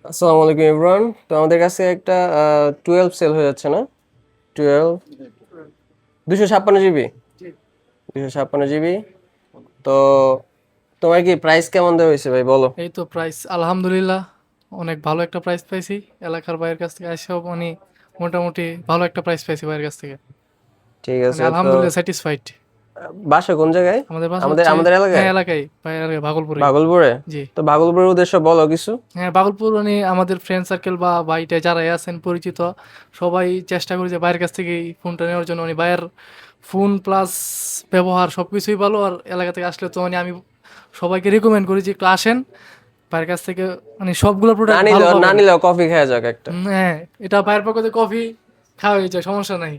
আসসালামু আলাইকুম এভরিওয়ান। তো আমাদের কাছে একটা 12 সেল হয়ে যাচ্ছে না? 12 256 জিবি, 256 জিবি। তো তোমার কি প্রাইস কেমন দেওয়া হয়েছে ভাই বলো? এই তো প্রাইস আলহামদুলিল্লাহ অনেক ভালো একটা প্রাইস পাইছি। এলাকার ভাইয়ের কাছ থেকে এসেও মানে মোটামুটি ভালো একটা প্রাইস পাইছি ভাইয়ের কাছ থেকে। ঠিক মানে আছে। তো আলহামদুলিল্লাহ স্যাটিসফাইড। বাসা কোন জায়গায়? আমাদের বাসা আমাদের হচ্ছে, আমাদের হ্যাঁ এলাকায় এলাকায়, ভাইয়ের ভাগলপুরেই। ভাগলপুরে। জি। তো ভাগলপুরের উদ্দেশ্য বলো কিছু। হ্যাঁ ভাগলপুর মানে আমাদের ফ্রেন্ড সার্কেল বা ভাইটা যারাই আছেন পরিচিত সবাই চেষ্টা করি যে ভাইয়ের কাছ থেকে এই ফোনটা নেওয়ার জন্য। মানে ভাইয়ের ফোন প্লাস ব্যবহার সব কিছুই ভালো। আর এলাকা থেকে আসলে তো মানে আমি সবাইকে রেকমেন্ড করি যে একটু আসেন ভাইয়ের কাছ থেকে, মানে সবগুলো না প্রোডাক্ট ভালো নিলেও না পাবেন। নিলেও কফি খেয়ে যাক একটা। হ্যাঁ, এটা ভাইয়ের পক্ষে কফি খাওয়া হয়ে যায়, সমস্যা নাই।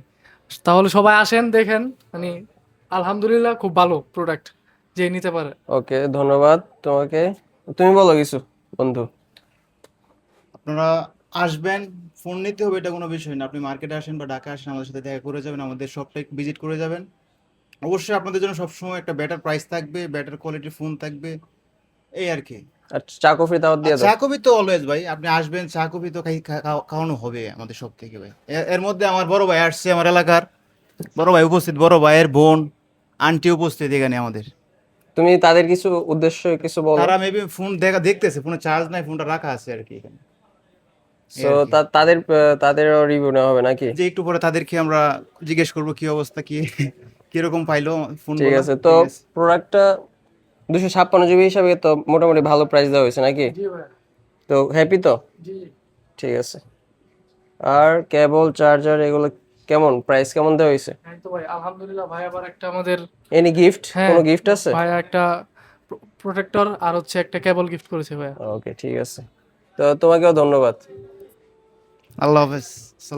তাহলে সবাই আসেন দেখেন, মানে আলহামদুলিল্লাহ খুব ভালো প্রোডাক্ট, যে নিতে পারে। ওকে, ধন্যবাদ তোমাকে। তুমি বলো কিছু বন্ধু। আপনারা আসবেন, ফোন নিতে হবে এটা কোনো বিষয় না। আপনি মার্কেটে আসেন বা ঢাকা আসেন, আমাদের সাথে দেখা করে যাবেন, আমাদের শপটা ভিজিট করে যাবেন। অবশ্যই আপনাদের জন্য সবসময় একটা বেটার প্রাইস থাকবে, বেটার কোয়ালিটির ফোন থাকবে, এই আর কি। আর চা কফি দাওয়াত আর দিয়ে চা দাও। কফি তো অলওয়েজ ভাই, আপনি আসবেন, চা কফি তো খাওয়ানো হবে আমাদের সব থেকে ভাই। এর মধ্যে আমার বড় ভাই আসছে, আমার এলাকার বড় ভাই উপস্থিত, বড় ভাইয়ের বোন, আন্টি উপস্থিত এখানে আমাদের। তুমি তাদের কিছু উদ্দেশ্য কিছু বলো। তারা মেবি ফোন দেখতেছে, ফোনে চার্জ নাই, ফোনটা রাখা আছে আর কি এখানে, এই সো আর কি। তাদেরও রিভিউ নেওয়া হবে নাকি? যে একটু পরে তাদেরকে আমরা জিজ্ঞেস করবো কি অবস্থা, কি কিরকম পাইলো ঠিক ফোনগুলা। আছে। তো ঠিক আছে। প্রোডাক্টটা 256 জিবি হিসাবে তো মোটামুটি ভালো প্রাইস দেওয়া হয়েছে নাকি? জি ভাই। তো হ্যাপি তো? জি। ঠিক আছে। আর কেবল চার্জার এগুলো কেমন প্রাইস কেমন দেওয়া হয়েছে? এই তো ভাই আলহামদুলিল্লাহ, ভাই আবার একটা আমাদের, এনি গিফট, হ্যাঁ কোনো গিফট আছে? ভাই একটা প্রোটেক্টর আর হচ্ছে একটা কেবল গিফট করেছে ভাইয়া। ওকে, ঠিক আছে। তো তোমাকেও ধন্যবাদ। আল্লাহ হাফেজ।